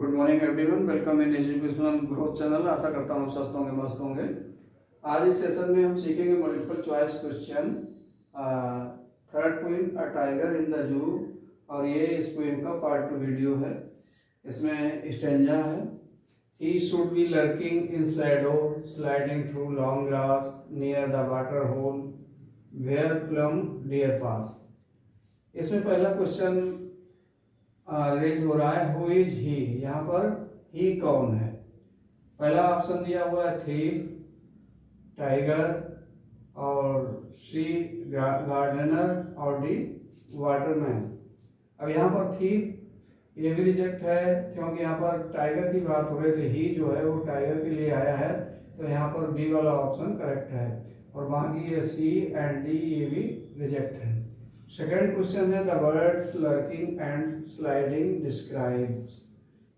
Good morning everyone, welcome in educational growth channel. आशा करता हूँ स्वस्थ होंगे, मस्त होंगे। आज इस सेशन में हम सीखेंगे multiple choice question. Third poem a tiger in the zoo, और ये इस पोइम का पार्ट 2 वीडियो है। इसमें स्टेंजा है, he should be lurking in shadow sliding through long grass near the water hole where plum deer pass. इसमें पहला question raise हो रहा है, हु इज ही। यहाँ पर ही कौन है? पहला ऑप्शन दिया हुआ है थीफ, टाइगर, और सी गार्डनर, और डी वाटरमैन। अब यहाँ पर थीफ ये भी रिजेक्ट है, क्योंकि यहाँ पर टाइगर की बात हो रही थी। ही जो है वो टाइगर के लिए आया है, तो यहाँ पर बी वाला ऑप्शन करेक्ट है। और बाकी ये सी एंड डी ये भी रिजेक्ट है। सेकेंड क्वेश्चन है, the words lurking and sliding describes,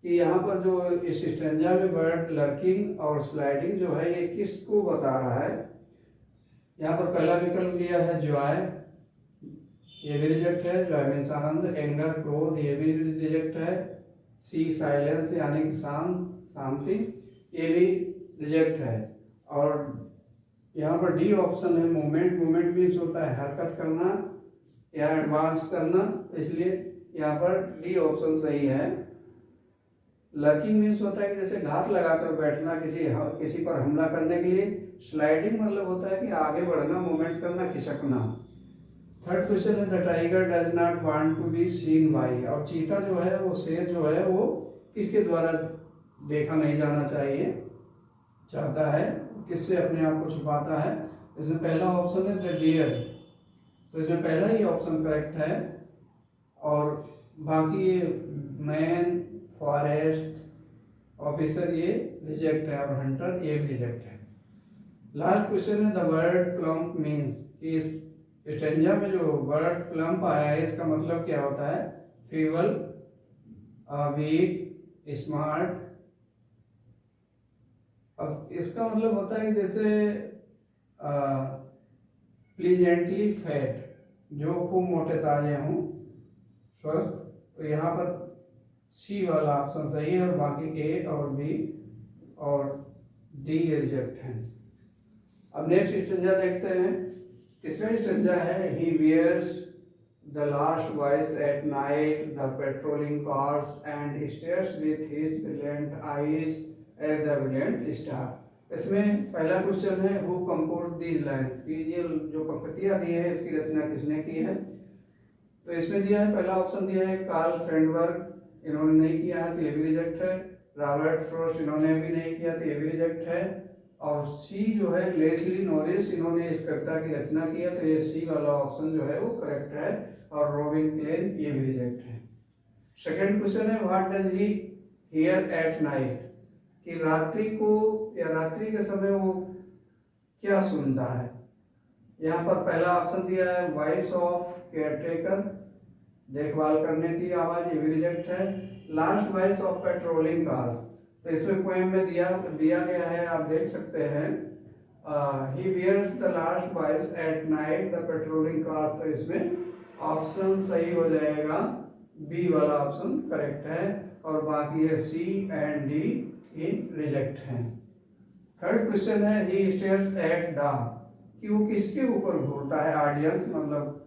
कि यहाँ पर जो इस स्टेंजा में वर्ड लर्किंग और स्लाइडिंग जो है ये किसको बता रहा है? यहाँ पर पहला विकल्प दिया है जॉय, ये भी रिजेक्ट है। जॉय मीन्स आनंद। एंगर, क्रोध, ये भी रिजेक्ट है। सी साइलेंस यानी कि शांति, ये भी रिजेक्ट है। और यहाँ पर डी ऑप्शन है मूवमेंट। मूवमेंट मीन्स होता है हरकत करना या एडवांस करना, तो इसलिए यहाँ पर डी ऑप्शन सही है। लर्किंग मीन्स होता है कि जैसे घात लगाकर बैठना, किसी पर हमला करने के लिए। स्लाइडिंग मतलब होता है कि आगे बढ़ना, मूवमेंट करना, खिसकना। थर्ड क्वेश्चन है, the tiger does not want to be seen by, और चीता जो है वो शेर जो है वो किसके द्वारा देखा नहीं जाना चाहिए चाहता है, किससे अपने आप को छुपाता है? इसमें पहला ऑप्शन है द डियर, तो इसमें पहला ही ऑप्शन करेक्ट है। और बाकी ये मैन, फॉरेस्ट, ऑफिसर ये रिजेक्ट है, और हंटर ये भी रिजेक्ट है। लास्ट क्वेश्चन है, द वर्ड प्लम्प मीन्स, इस स्टेंजा में जो वर्ड प्लम्प आया है इसका मतलब क्या होता है? Feeble, weak, smart. अब इसका मतलब होता है कि जैसे प्लीजेंटली फैट, जो खूब मोटे ताजे हों, स्वस्थ। तो यहाँ पर सी वाला ऑप्शन सही है, और बाकी ए और बी और डी रिजेक्ट हैं। अब नेक्स्ट स्टेंजा देखते हैं। तीसरा स्टेंजा है, he hears the last voice at night the patrolling cars and stares with his brilliant eyes at the brilliant star. इसमें पहला क्वेश्चन है, हु कंपोज्ड दीज लाइन्स, कि ये जो पंक्तियां दी है इसकी रचना किसने की है? तो इसमें दिया है, पहला ऑप्शन दिया है कार्ल सैंडबर्ग, इन्होंने नहीं किया है तो ये भी रिजेक्ट है। रॉबर्ट फ्रॉस्ट, इन्होंने भी नहीं किया तो ये भी रिजेक्ट है। और सी जो है लेस्ली नॉरिस, इन्होंने इस कविता की रचना की है, तो ये सी वाला ऑप्शन जो है वो करेक्ट है। और रॉबिन क्लेन ये भी रिजेक्ट है। सेकेंड क्वेश्चन है, what does he here at night, कि रात्रि को या रात्रि के समय वो क्या सुनता है? यहाँ पर पहला ऑप्शन दिया है वॉइस ऑफ केयरटेकर, देखभाल करने की आवाज, ये भी रिजेक्ट है। Last voice of patrolling cars, तो इसमें पोएम में दिया गया है, आप देख सकते हैं, he hears the last voice at night the patrolling cars, तो इसमें ऑप्शन सही हो जाएगा, बी वाला ऑप्शन करेक्ट है। और बाकी है सी एंड डी ये रिजेक्ट है। थर्ड क्वेश्चन है, ही स्टेयर्स एट डार्क, कि वो किसके ऊपर घूरता है? ऑडियंस मतलब,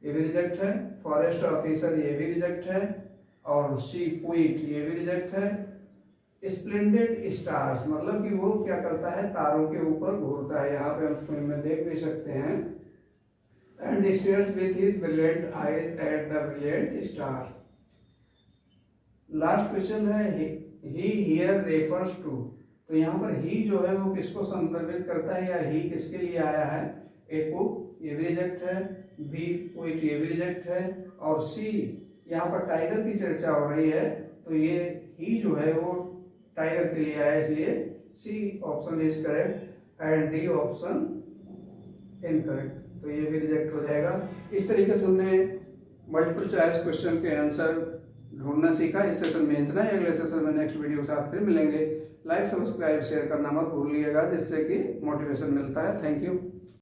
ये भी रिजेक्ट है। फॉरेस्ट ऑफिसर ये भी रिजेक्ट है। और सी पोइट ये भी रिजेक्ट है। स्प्लेंडेड स्टार्स मतलब कि वो क्या करता है? तारों के ऊपर घूरता है, यहाँ पे हम में देख भी सकते हैं। And stares with his brilliant eyes at the brilliant stars. Last question है, ही हियर रेफर्स टू, तो यहाँ पर ही जो है वो किसको संदर्भित करता है, या ही किसके लिए आया है? ए को, ये भी रिजेक्ट है। बी पोइट ये भी रिजेक्ट है। और सी, यहाँ पर टाइगर की चर्चा हो रही है, तो ये ही जो है वो टाइगर के लिए आया, इसलिए C option is correct and D option incorrect, तो ये भी रिजेक्ट हो जाएगा। इस तरीके से हमने मल्टीपल चॉइस क्वेश्चन के आंसर ढूंढना सीखा। इस सेशन में इतना ही, अगले सेशन में नेक्स्ट वीडियो के साथ फिर मिलेंगे। लाइक, सब्सक्राइब, शेयर करना मत भूलिएगा, जिससे कि मोटिवेशन मिलता है। Thank you.